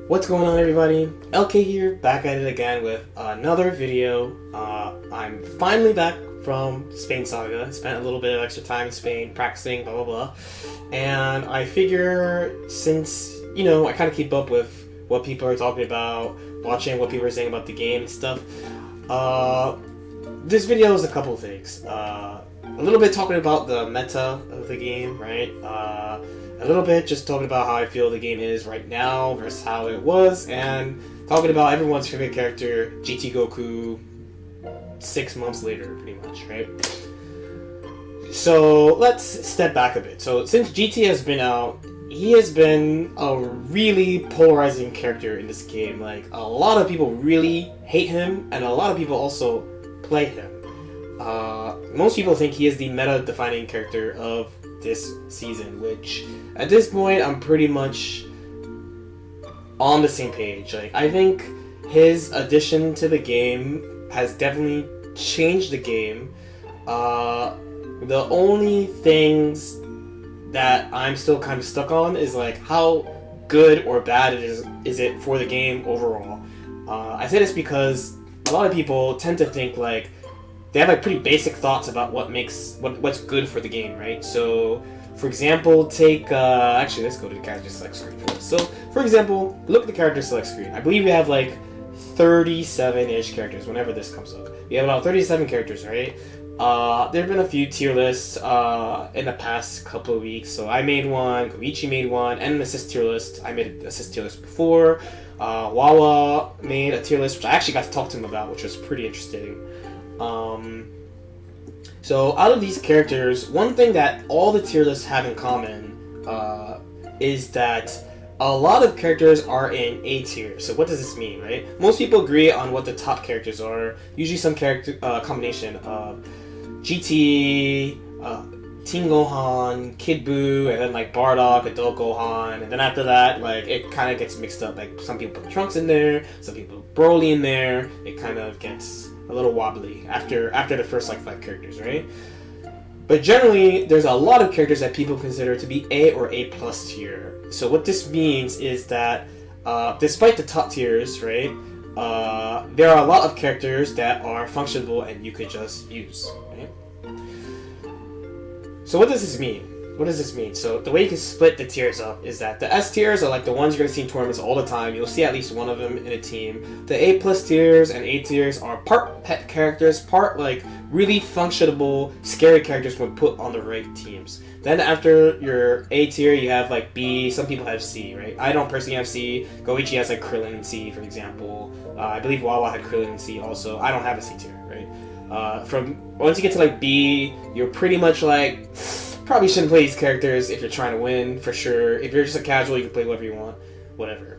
What's going on, everybody? LK here, back at it again with another video. I'm finally back from Spain Saga. Spent a little bit of extra time in Spain practicing, blah blah blah. And I figure since, I kind of keep up with what people are talking about, watching what people are saying about the game and stuff, this video is a couple of things. A little bit talking about the meta of the game, right? A little bit just talking about how I feel the game is right now versus how it was, and talking about everyone's favorite character, GT Goku, 6 months later, pretty much, right? So let's step back a bit. So since GT has been out, he has been a really polarizing character in this game. Like, a lot of people really hate him, and a lot of people also play him. Most people think he is the meta-defining character of this season, which at this point I'm pretty much on the same page. Like, I think his addition to the game has definitely changed the game. The only things that I'm still kind of stuck on is like how good or bad is it for the game overall. I say this because a lot of people tend to think like they have like pretty basic thoughts about what's good for the game, right? So, for example, take actually let's go to the character select screen first. So, for example, look at the character select screen. I believe we have like 37-ish characters whenever this comes up. We have about 37 characters, right? There have been a few tier lists in the past couple of weeks. So I made one, Koichi made one, and an assist tier list. I made an assist tier list before. Wawa made a tier list, which I actually got to talk to him about, which was pretty interesting. So out of these characters, one thing that all the tier lists have in common is that a lot of characters are in A tier. So what does this mean, right? Most people agree on what the top characters are. Usually some character combination of GT, Teen Gohan, Kid Buu, and then like Bardock, Adult Gohan, and then after that, like it kind of gets mixed up. Like some people put Trunks in there, some people put Broly in there. It kind of gets a little wobbly after the first like 5 characters, right? But generally, there's a lot of characters that people consider to be A or A plus tier. So what this means is that despite the top tiers, right, there are a lot of characters that are functional and you could just use, right? So what does this mean? What does this mean? So the way you can split the tiers up is that the S tiers are like the ones you're going to see in tournaments all the time. You'll see at least one of them in a team. The A plus tiers and A tiers are part pet characters, part like really functional, scary characters when put on the right teams. Then after your A tier, you have like B, some people have C, right? I don't personally have C. Goichi has like Krillin and C, for example. I believe Wawa had Krillin and C also. I don't have a C tier, right? From once you get to like B, you're pretty much like probably shouldn't play these characters if you're trying to win, for sure. If you're just a casual, you can play whatever you want, whatever.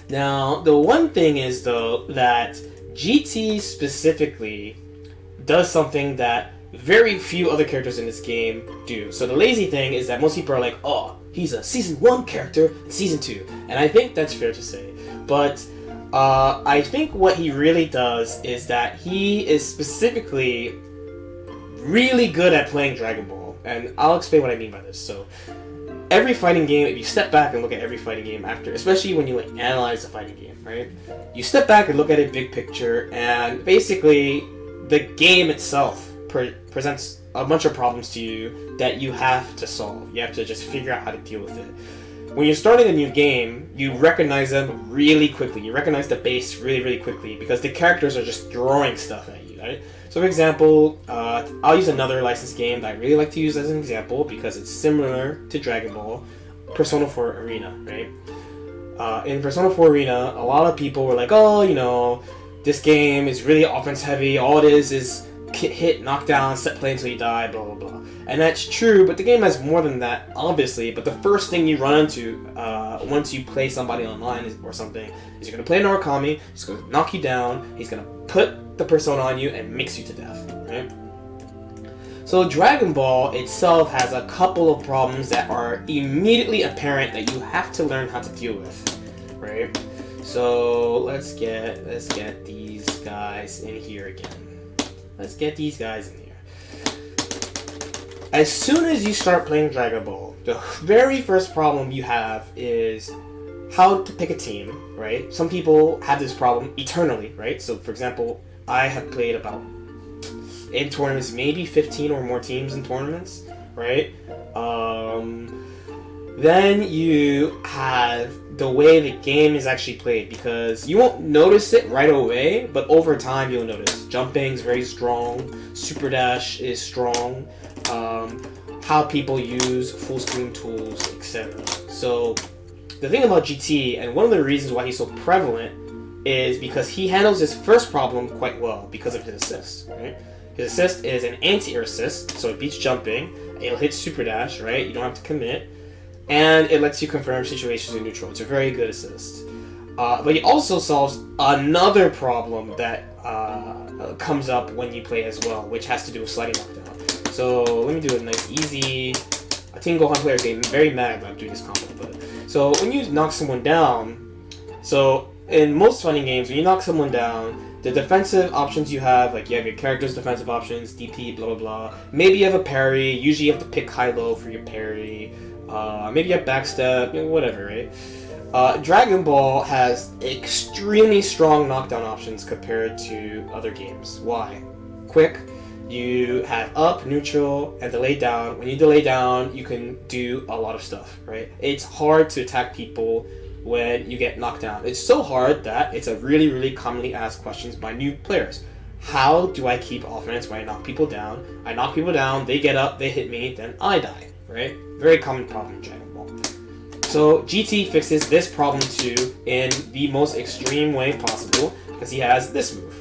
Now, the one thing is, though, that GT specifically does something that very few other characters in this game do. So the lazy thing is that most people are like, oh, he's a Season 1 character in Season 2. And I think that's fair to say. But I think what he really does is that he is specifically really good at playing Dragon Ball. And I'll explain what I mean by this. So, every fighting game, if you step back and look at every fighting game after, especially when you like analyze the fighting game, right? You step back and look at it big picture, and basically, the game itself presents a bunch of problems to you that you have to solve. You have to just figure out how to deal with it. When you're starting a new game, you recognize them really quickly. You recognize the base really, really quickly because the characters are just throwing stuff at you, right? So, for example, I'll use another licensed game that I really like to use as an example because it's similar to Dragon Ball, Persona 4 Arena, right? In Persona 4 Arena, a lot of people were like, oh, this game is really offense heavy, all it is hit, knock down, set play until you die, blah, blah, blah. And that's true, but the game has more than that, obviously. But the first thing you run into once you play somebody online or something is you're going to play an Origami, he's going to knock you down, he's going to put the persona on you and mix you to death, right? So Dragon Ball itself has a couple of problems that are immediately apparent that you have to learn how to deal with, right? So let's get these guys in here again. Let's get these guys in here. As soon as you start playing Dragon Ball, the very first problem you have is how to pick a team, right? Some people have this problem eternally, right? So, for example, I have played about, in tournaments, maybe 15 or more teams in tournaments, right? Then you have the way the game is actually played, because you won't notice it right away, but over time you'll notice. Jumping is very strong, super dash is strong, how people use full screen tools, etc. So the thing about GT, and one of the reasons why he's so prevalent, is because he handles his first problem quite well because of his assist, right? His assist is an anti-air assist, so it beats jumping, it'll hit super dash, right? You don't have to commit, and it lets you confirm situations in neutral. It's a very good assist. But he also solves another problem that comes up when you play as well, which has to do with sliding knockdown. So let me do a nice easy. A Team Gohan player is getting very mad about doing this combo. But so when you knock someone down, so in most fighting games, when you knock someone down, the defensive options you have, like you have your character's defensive options, DP, blah blah blah. Maybe you have a parry. Usually you have to pick high-low for your parry. Maybe you have backstep, you know, whatever, right? Dragon Ball has extremely strong knockdown options compared to other games. Why? Quick. You have up, neutral, and delay down. When you delay down, you can do a lot of stuff, right? It's hard to attack people when you get knocked down. It's so hard that it's a really, really commonly asked questions by new players. How do I keep offense when I knock people down? I knock people down, they get up, they hit me, then I die, right? Very common problem in Dragon Ball. So GT fixes this problem too in the most extreme way possible, because he has this move,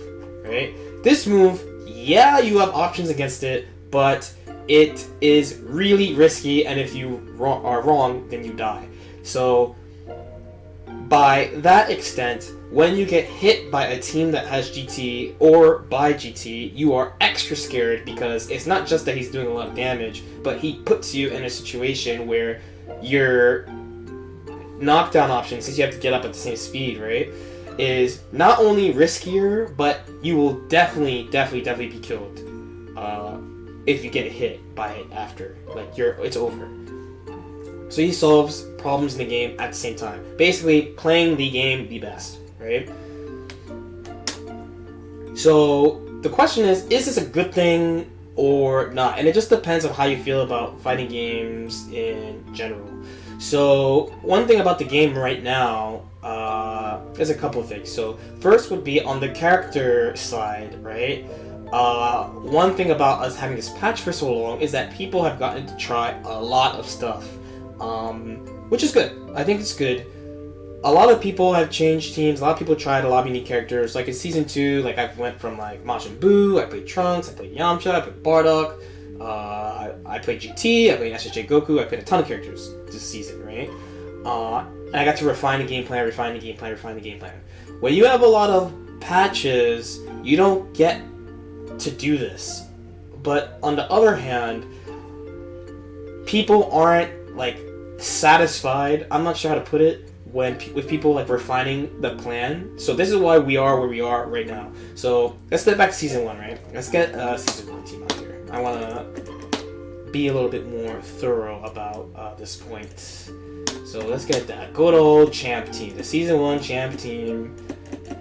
right? This move, yeah, you have options against it, but it is really risky, and if you are wrong, then you die. So by that extent, when you get hit by a team that has GT or by GT, you are extra scared, because it's not just that he's doing a lot of damage, but he puts you in a situation where your knockdown option, since you have to get up at the same speed, right, is not only riskier, but you will definitely be killed if you get hit by it after. Like, it's over. So he solves problems in the game at the same time. Basically, playing the game the best, right? So the question is this a good thing or not? And it just depends on how you feel about fighting games in general. So one thing about the game right now, there's a couple of things. So first would be on the character side, right? One thing about us having this patch for so long is that people have gotten to try a lot of stuff, which is good. I think it's good. A lot of people have changed teams. A lot of people tried a lot of unique characters. Like in Season 2, like I went from like Majin Buu, I played Trunks, I played Yamcha, I played Bardock, I played GT, I played SSJ Goku, I played a ton of characters this season, right? And I got to refine the game plan. When you have a lot of patches, you don't get to do this. But on the other hand, people aren't like satisfied, I'm not sure how to put it, with people like refining the plan. So this is why we are where we are right now. So let's get back to Season 1, right? Let's get Season 1 team out here. I want to be a little bit more thorough about this point. So let's get that good old champ team, the Season 1 champ team.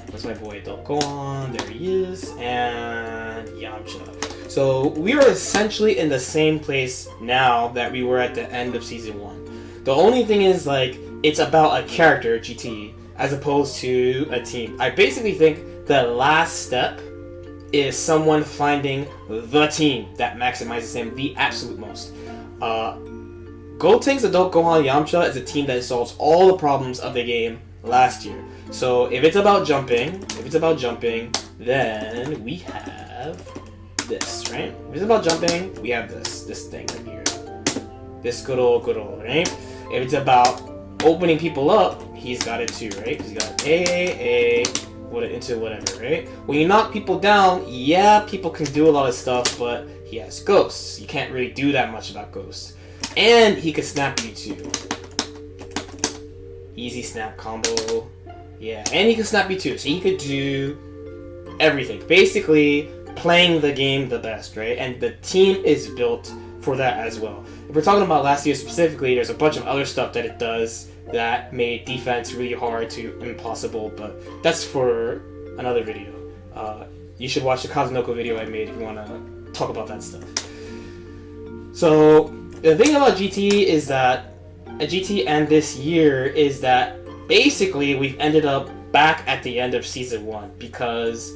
That's my boy Gohan, there he is, and Yamcha. So we are essentially in the same place now that we were at the end of Season 1. The only thing is, like, it's about a character, GT, as opposed to a team. I basically think the last step is someone finding the team that maximizes him the absolute most. Gotenks Adult Gohan Yamcha is a team that solves all the problems of the game last year. So if it's about jumping, then we have this, right? If it's about jumping, we have this thing right here. This good old, right? If it's about opening people up, he's got it too, right? He's got A, into whatever, right? When you knock people down, yeah, people can do a lot of stuff, but he has ghosts. You can't really do that much about ghosts. And he could snap you too. Easy snap combo. Yeah, and he could snap you too. So he could do everything. Basically, playing the game the best, right? And the team is built for that as well. If we're talking about last year specifically, there's a bunch of other stuff that it does that made defense really hard to impossible, but that's for another video. You should watch the Kazunoko video I made if you want to talk about that stuff. So the thing about GT is that GT and this year is that basically we've ended up back at the end of Season 1 because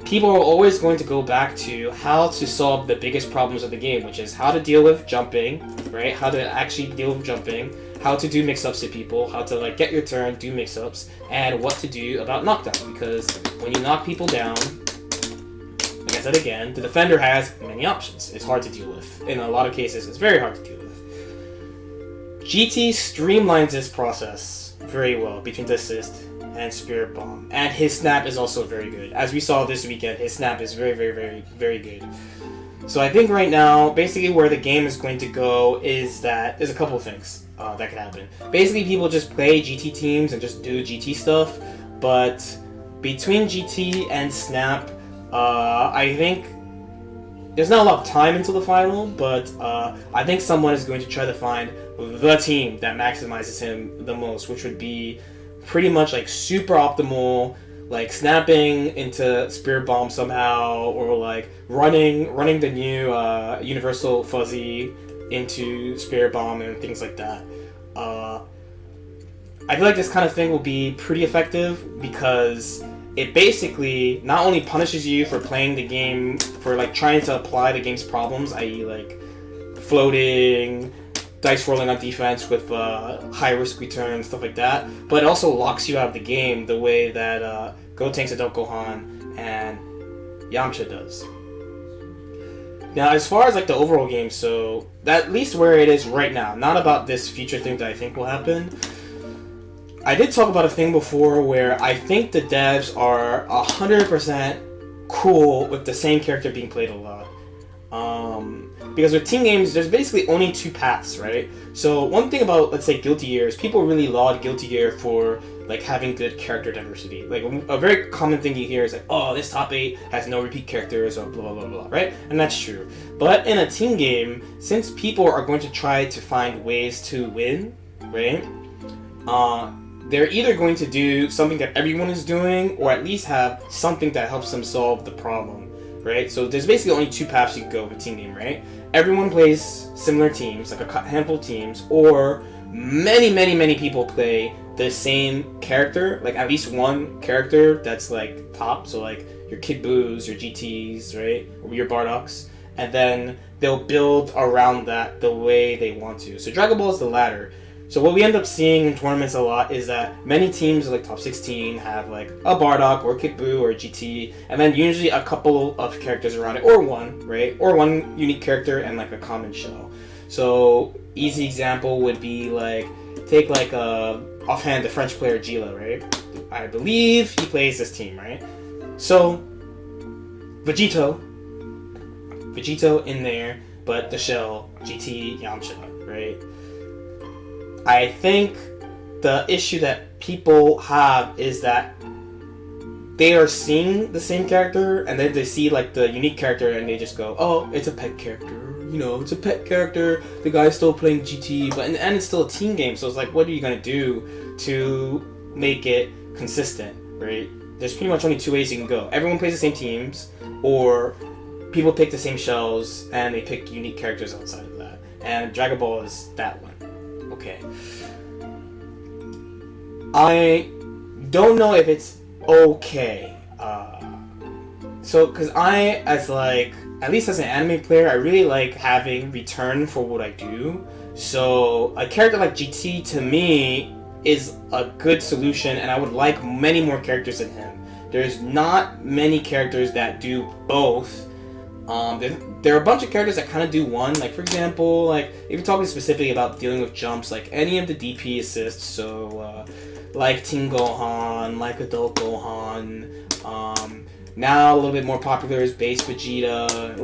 people are always going to go back to how to solve the biggest problems of the game, which is how to deal with jumping, right? How to actually deal with jumping, how to do mix-ups to people, how to like get your turn, do mix-ups, and what to do about knockdown. Because when you knock people down, like I said again, the defender has many options. It's hard to deal with. In a lot of cases, it's very hard to deal with. GT streamlines this process very well between the assist and Spirit Bomb. And his snap is also very good. As we saw this weekend, his snap is very, very, very, very good. So I think right now, basically where the game is going to go is that there's a couple of things that could happen. Basically, people just play GT teams and just do GT stuff. But between GT and Snap, I think there's not a lot of time until the final, but I think someone is going to try to find the team that maximizes him the most, which would be pretty much like super optimal, like snapping into Spirit Bomb somehow, or like running the new Universal Fuzzy into Spirit Bomb and things like that. I feel like this kind of thing will be pretty effective because it basically not only punishes you for playing the game, for like trying to apply the game's problems, i.e. like floating, dice rolling on defense with high risk return, stuff like that, but it also locks you out of the game the way that Gotenks Adult Gohan and Yamcha does. Now, as far as like the overall game, so at least where it is right now, not about this future thing that I think will happen. I did talk about a thing before where I think the devs are 100% cool with the same character being played a lot. Because with team games, there's basically only two paths, right? So one thing about, let's say, Guilty Gear is people really laud Guilty Gear for like having good character diversity. Like a very common thing you hear is like, oh, this top 8 has no repeat characters or blah, blah, blah, blah, right? And that's true. But in a team game, since people are going to try to find ways to win, right? They're either going to do something that everyone is doing, or at least have something that helps them solve the problem, right? So there's basically only two paths you can go with a team game, right? Everyone plays similar teams, like a handful of teams, or many people play the same character, like at least one character that's like top, so like your Kid Boos, your GTs, right? Or your Bardoks, and then they'll build around that the way they want to. So Dragon Ball is the latter. So what we end up seeing in tournaments a lot is that many teams like top 16 have like a Bardock or Kid Buu or a GT, and then usually a couple of characters around it, or one, right? Or one unique character and like a common shell. So easy example would be like, take like offhand the French player Gila, right? I believe he plays this team, right? So Vegito in there, but the shell GT Yamcha, right? I think the issue that people have is that they are seeing the same character, and then they see like the unique character, and they just go, "Oh, it's a pet character. You know, it's a pet character. The guy's still playing GT, but in the end, it's still a team game. So it's like, what are you gonna do to make it consistent, right? There's pretty much only two ways you can go. Everyone plays the same teams, or people pick the same shells and they pick unique characters outside of that. And Dragon Ball is that one. Okay. I don't know if it's okay. Because I, as like, at least as an anime player, I really like having return for what I do. So a character like GT to me is a good solution, and I would like many more characters than him. There's not many characters that do both. There are a bunch of characters that kind of do one. Like, for example, like, if you're talking specifically about dealing with jumps, like any of the DP assists, so like Teen Gohan, like Adult Gohan. Now a little bit more popular is Base Vegeta.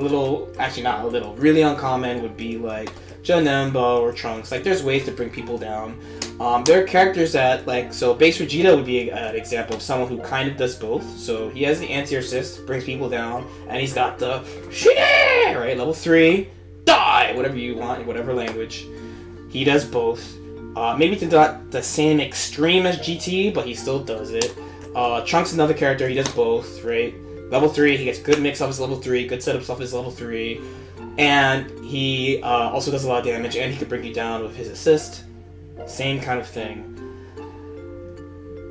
Really uncommon would be like Janemba or Trunks. Like, there's ways to bring people down. There are characters that, like, so Base Vegeta would be an example of someone who kind of does both. So he has the anti-assist, brings people down, and he's got the Shine, right? Level 3, die, whatever you want, in whatever language. He does both. Maybe it's not the same extreme as GT, but he still does it. Trunks another character, he does both, right? Level 3, he gets good mix-ups level 3, good setups off his level 3, and he also does a lot of damage, and he can bring you down with his assist. Same kind of thing.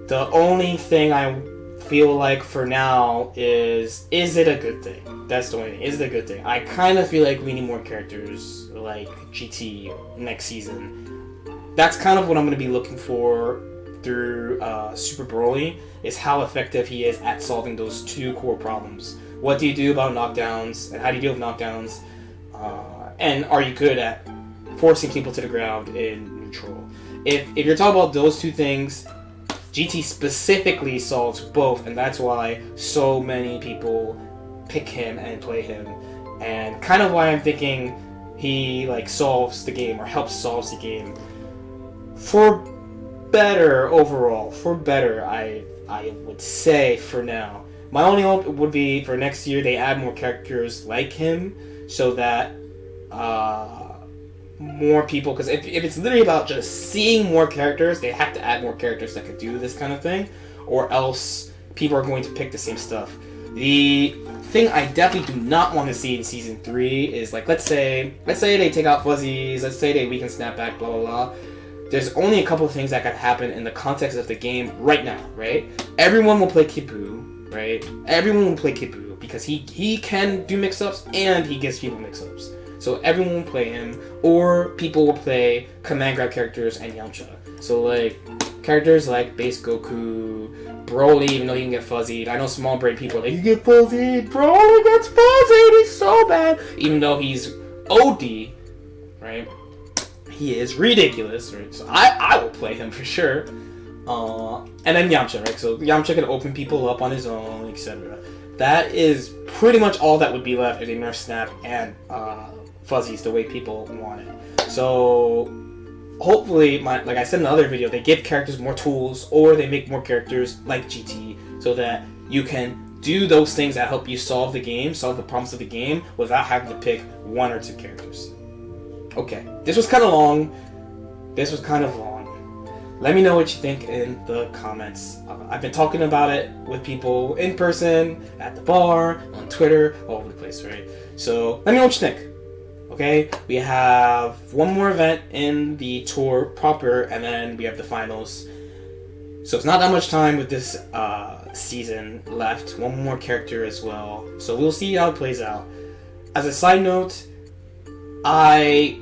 The only thing I feel like for now is it a good thing? That's the only thing. Is it a good thing? I kind of feel like we need more characters like GT next season. That's kind of what I'm going to be looking for through Super Broly, is how effective he is at solving those two core problems. What do you do about knockdowns, and how do you deal with knockdowns? And are you good at forcing people to the ground in neutral? If you're talking about those two things, GT specifically solves both, and that's why so many people pick him and play him. And kind of why I'm thinking he solves the game, or helps solve the game. For better overall, I would say for now. My only hope would be for next year they add more characters like him, so that more people, because if it's literally about just seeing more characters, they have to add more characters that could do this kind of thing, or else people are going to pick the same stuff. The thing I definitely do not want to see in Season 3 is, let's say they take out Fuzzies, let's say they weaken Snapback, blah blah blah. There's only a couple of things that could happen in the context of the game right now, right? Everyone will play Kipu, right? Everyone will play Kipu, because he can do mix-ups, and he gives people mix-ups. So everyone will play him, or people will play command grab characters and Yamcha. So characters like Base Goku, Broly, even though he can get fuzzied. I know small brain people are like, you get fuzzied, Broly gets fuzzied, he's so bad. Even though he's OD, right? He is ridiculous, right? So I will play him for sure. And then Yamcha, right? So Yamcha can open people up on his own, etc. That is pretty much all that would be left if they nerf Snap and Fuzzies the way people want it. So hopefully, like I said in the other video, they give characters more tools, or they make more characters like GT, so that you can do those things that help you solve the game, solve the problems of the game, without having to pick one or two characters. Okay, this was kind of long. Let me know what you think in the comments. I've been talking about it with people in person, at the bar, on Twitter, all over the place, right? So let me know what you think. Okay, we have one more event in the tour proper, and then we have the finals. So it's not that much time with this season left. One more character as well. So we'll see how it plays out. As a side note, I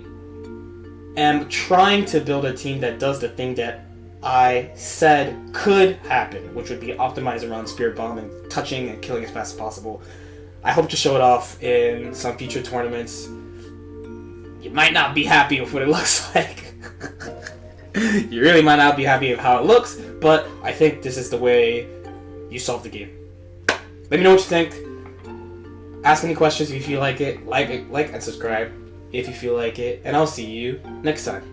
am trying to build a team that does the thing that I said could happen, which would be optimized around Spirit Bomb and touching and killing as fast as possible. I hope to show it off in some future tournaments. You might not be happy with what it looks like. You really might not be happy with how it looks, but I think this is the way you solve the game. Let me know what you think. Ask any questions if you feel like it. Like and subscribe if you feel like it. And I'll see you next time.